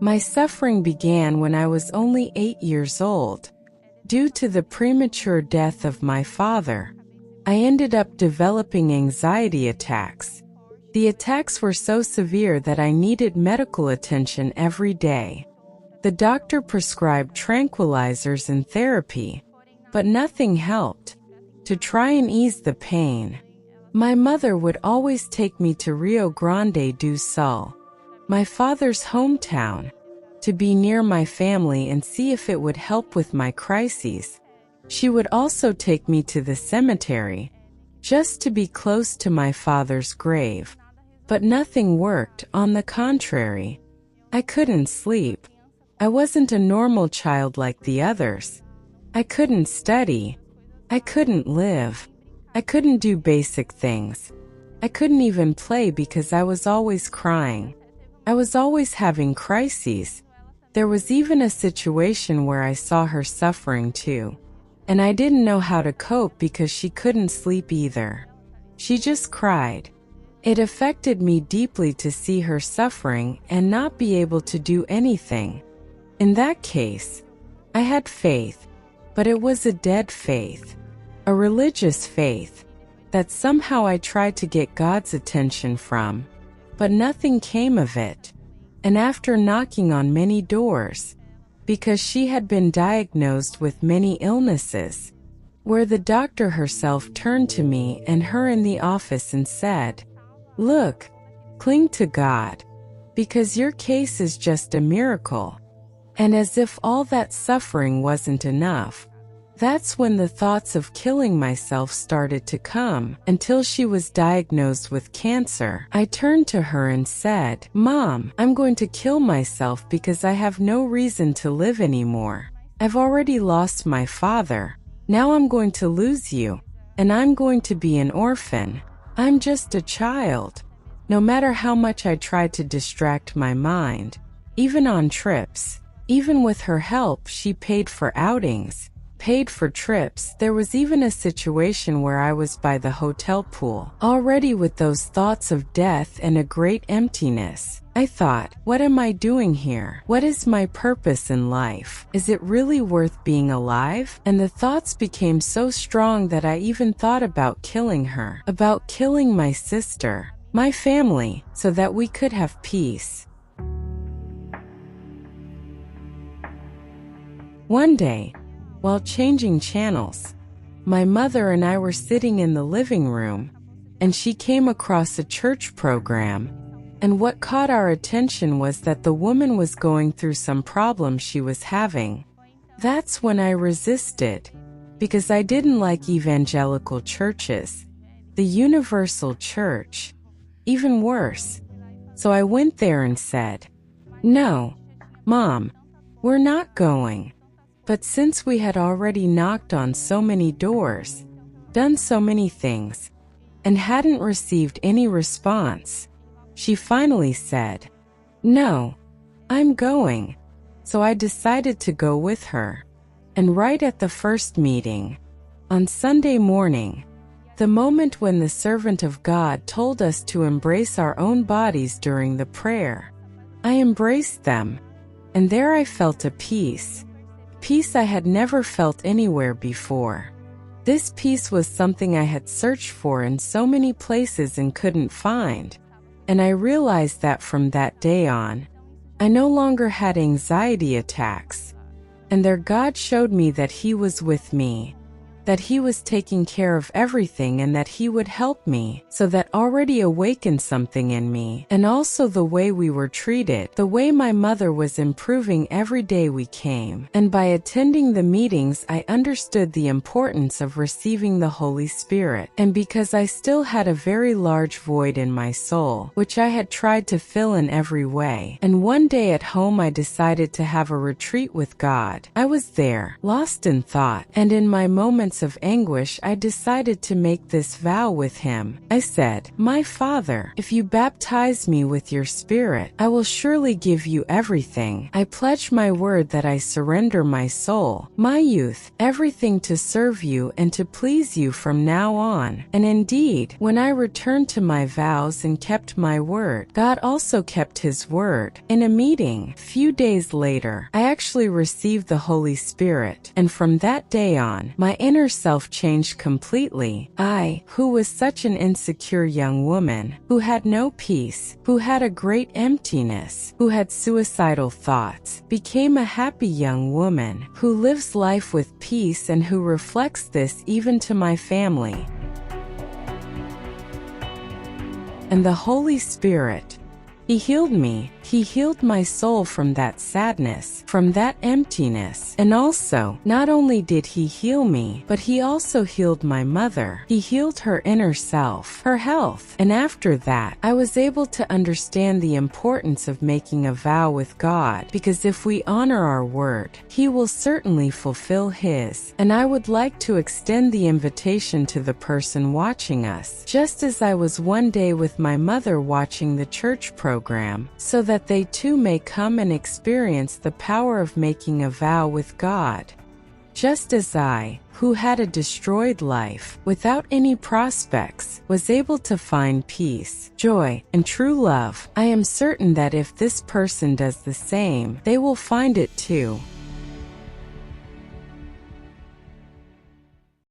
My suffering began when I was only 8 years old. Due to the premature death of my father, I ended up developing anxiety attacks. The attacks were so severe that I needed medical attention every day. The doctor prescribed tranquilizers and therapy, but nothing helped. To try and ease the pain, my mother would always take me to Rio Grande do Sul, my father's hometown, to be near my family and see if it would help with my crises. She would also take me to the cemetery, just to be close to my father's grave. But nothing worked. On the contrary, I couldn't sleep. I wasn't a normal child like the others. I couldn't study. I couldn't live. I couldn't do basic things. I couldn't even play because I was always crying. I was always having crises. There was even a situation where I saw her suffering too. And I didn't know how to cope because she couldn't sleep either. She just cried. It affected me deeply to see her suffering and not be able to do anything. In that case, I had faith, but it was a dead faith, a religious faith, that somehow I tried to get God's attention from, but nothing came of it. And after knocking on many doors, because she had been diagnosed with many illnesses, where the doctor herself turned to me and her in the office and said, "Look, cling to God, because your case is just a miracle." And as if all that suffering wasn't enough, that's when the thoughts of killing myself started to come. Until she was diagnosed with cancer, I turned to her and said, "Mom, I'm going to kill myself because I have no reason to live anymore. I've already lost my father. Now I'm going to lose you, and I'm going to be an orphan. I'm just a child." No matter how much I tried to distract my mind, even on trips, even with her help, she paid for outings, paid for trips. There was even a situation where I was by the hotel pool, already with those thoughts of death and a great emptiness. I thought, what am I doing here? What is my purpose in life? Is it really worth being alive? And the thoughts became so strong that I even thought about killing her, about killing my sister, my family, so that we could have peace. One day, while changing channels, my mother and I were sitting in the living room, and she came across a church program, and what caught our attention was that the woman was going through some problem she was having. That's when I resisted, because I didn't like evangelical churches, the universal church, even worse. So I went there and said, "No, Mom, we're not going." But since we had already knocked on so many doors, done so many things, and hadn't received any response, she finally said, "No, I'm going." So I decided to go with her. And right at the first meeting, on Sunday morning, the moment when the servant of God told us to embrace our own bodies during the prayer, I embraced them, and there I felt a peace. Peace I had never felt anywhere before. This peace was something I had searched for in so many places and couldn't find. And I realized that from that day on, I no longer had anxiety attacks. And there God showed me that He was with me, that He was taking care of everything and that He would help me. So that already awakened something in me. And also the way we were treated, the way my mother was improving every day we came. And by attending the meetings, I understood the importance of receiving the Holy Spirit. And because I still had a very large void in my soul, which I had tried to fill in every way. And one day at home I decided to have a retreat with God. I was there, lost in thought, and in my moments moments of anguish, I decided to make this vow with him. I said, "My Father, if you baptize me with your Spirit, I will surely give you everything. I pledge my word that I surrender my soul, my youth, everything to serve you and to please you from now on." And indeed, when I returned to my vows and kept my word, God also kept his word. In a meeting, few days later, I actually received the Holy Spirit, and from that day on, my inner self changed completely. I, who was such an insecure young woman, who had no peace, who had a great emptiness, who had suicidal thoughts, became a happy young woman, who lives life with peace and who reflects this even to my family. And the Holy Spirit, he healed me. He healed my soul from that sadness, from that emptiness. And also, not only did he heal me, but he also healed my mother. He healed her inner self, her health. And after that, I was able to understand the importance of making a vow with God, because if we honor our word, he will certainly fulfill his. And I would like to extend the invitation to the person watching us, just as I was one day with my mother watching the church program, so that they too may come and experience the power of making a vow with God. Just as I, who had a destroyed life, without any prospects, was able to find peace, joy, and true love, I am certain that if this person does the same, they will find it too.